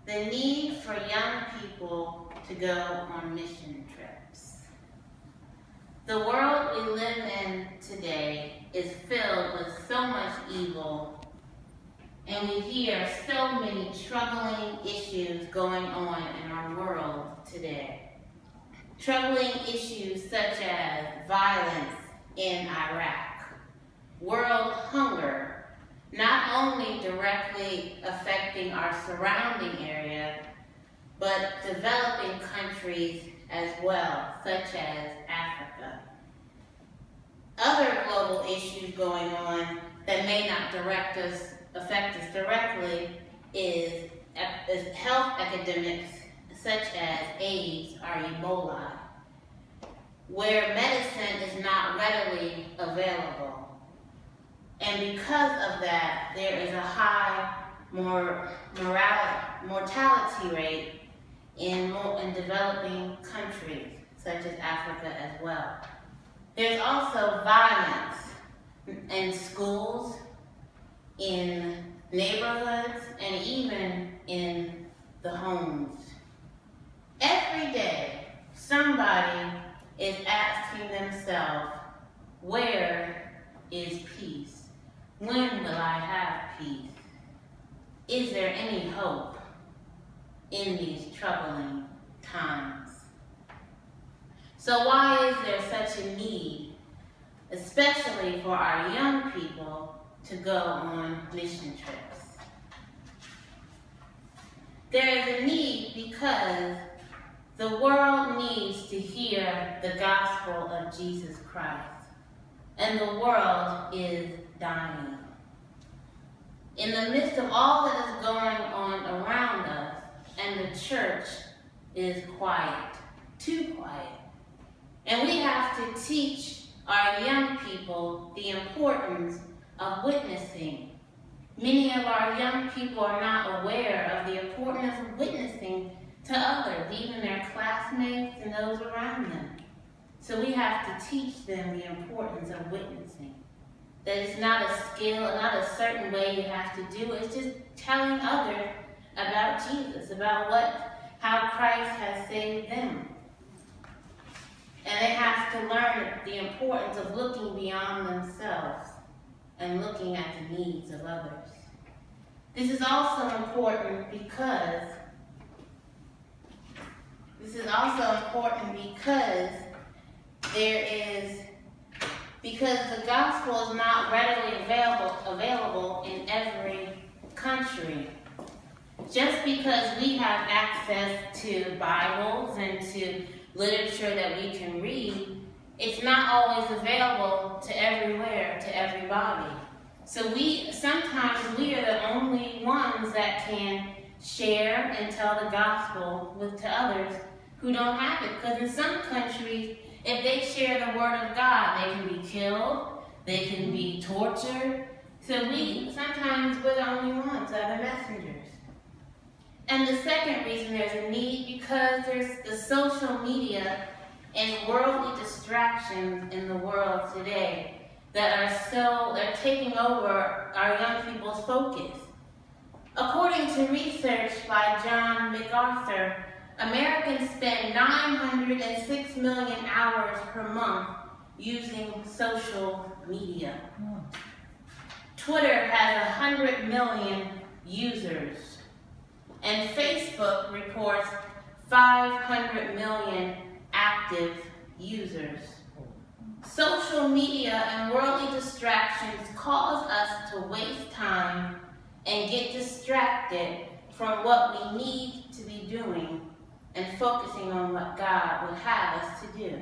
the need for young people to go on mission trips. The world we live in today is filled with so much evil, and we hear so many troubling issues going on in our world today. Troubling issues such as violence in Iraq, world hunger, not only directly affecting our surrounding area, but developing countries as well, such as Africa. Other global issues going on that may not affect us directly is health epidemics such as AIDS or Ebola, where medicine is not readily available. And because of that, there is a high mortality rate in developing countries, such as Africa as well. There's also violence in schools, in neighborhoods, and even in the homes. Every day, somebody is asking themselves, where is peace? When will I have peace? Is there any hope in these troubling times? So why is there such a need, especially for our young people, to go on mission trips? There is a need because the world needs to hear the gospel of Jesus Christ, and the world is dying. In the midst of all that is going on around us, and the church is quiet, too quiet. And we have to teach our young people the importance of witnessing. Many of our young people are not aware of the importance of witnessing to others, even their classmates and those around them. So we have to teach them the importance of witnessing. That it's not a skill, not a certain way you have to do it. It's just telling others about Jesus, about how Christ has saved them. And they have to learn the importance of looking beyond themselves and looking at the needs of others. This is also important because the gospel is not readily available in every country. Just because we have access to Bibles and to literature that we can read, it's not always available to everywhere, to everybody. So sometimes we are the only ones that can share and tell the gospel to others who don't have it. Because in some countries, if they share the word of God, they can be killed, they can be tortured. So sometimes we're the only ones that are the messengers. And the second reason there's a need, because there's the social media and worldly distractions in the world today that are taking over our young people's focus. According to research by John MacArthur, Americans spend 906 million hours per month using social media. Twitter has 100 million users, and Facebook reports 500 million active users. Social media and worldly distractions cause us to waste time and get distracted from what we need to be doing and focusing on what God would have us to do.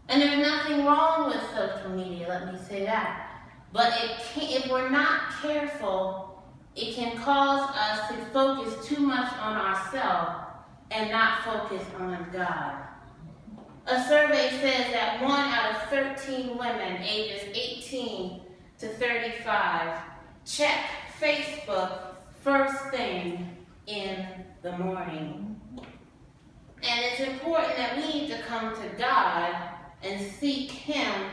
And there's nothing wrong with social media, let me say that. But if we're not careful, it can cause us to focus too much on ourselves and not focus on God. A survey says that 1 out of 13 women ages 18 to 35 check Facebook first thing in the morning. And it's important that we need to come to God and seek Him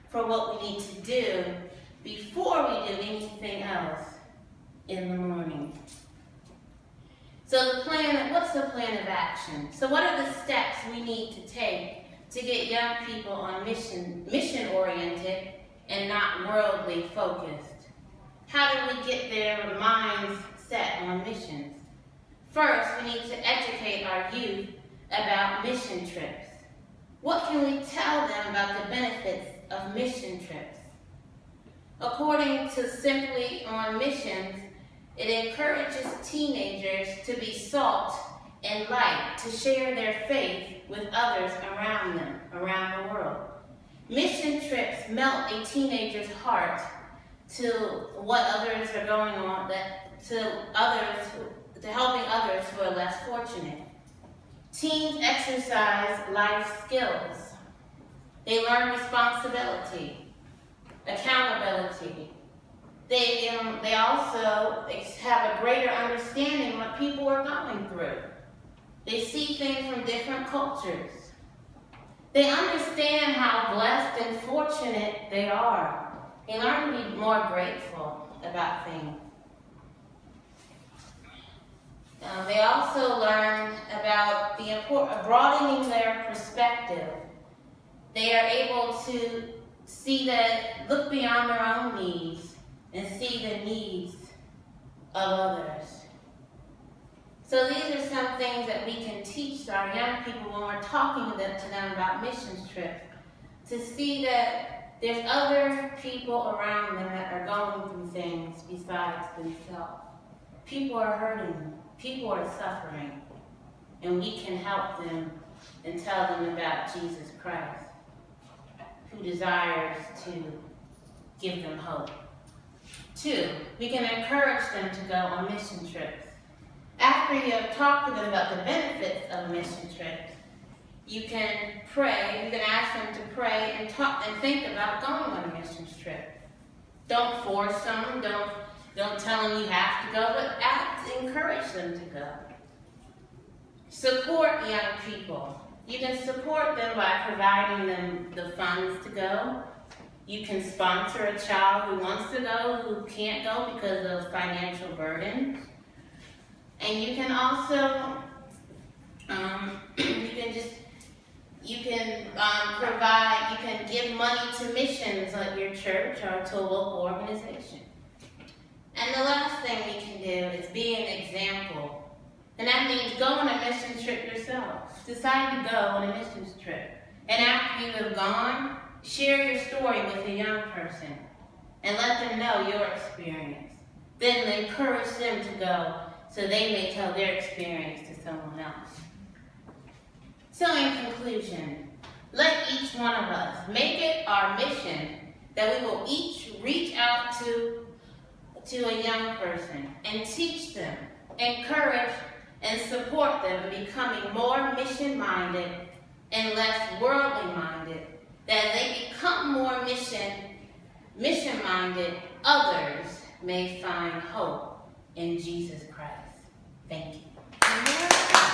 for what we need to do before we do anything else in the morning. So what's the plan of action? So what are the steps we need to take to get young people on mission-oriented and not worldly focused? How do we get their minds set on missions? First, we need to educate our youth about mission trips. What can we tell them about the benefits of mission trips? According to Simply on Missions, it encourages teenagers to be salt and light, to share their faith with others around them, around the world. Mission trips melt a teenager's heart to what others are going on, to helping others who are less fortunate. Teens exercise life skills. They learn responsibility, accountability. They also have a greater understanding of what people are going through. They see things from different cultures. They understand how blessed and fortunate they are. They learn to be more grateful about things. They also learn about the importance of broadening their perspective. They are able to look beyond their own needs and see the needs of others. So these are some things that we can teach our young people when we're talking to them about missions trips, to see that there's other people around them that are going through things besides themselves. People are hurting. People are suffering. And we can help them and tell them about Jesus Christ, who desires to give them hope. 2, we can encourage them to go on mission trips. After you have talked to them about the benefits of a mission trip, you can pray, you can ask them to pray and talk and think about going on a mission trip. Don't force them, don't tell them you have to go, but encourage them to go. Support young people. You can support them by providing them the funds to go. You can sponsor a child who wants to go, who can't go because of financial burdens. And you can also, you can give money to missions at your church or to a local organization. And the last thing we can do is be an example. And that means go on a mission trip yourself. Decide to go on a mission trip. And after you have gone, share your story with a young person and let them know your experience. Then encourage them to go so they may tell their experience to someone else. So in conclusion, let each one of us make it our mission that we will each reach out to a young person and teach them, encourage and support them in becoming more mission-minded and less worldly-minded. That they become more mission-minded, others may find hope in Jesus Christ. Thank you.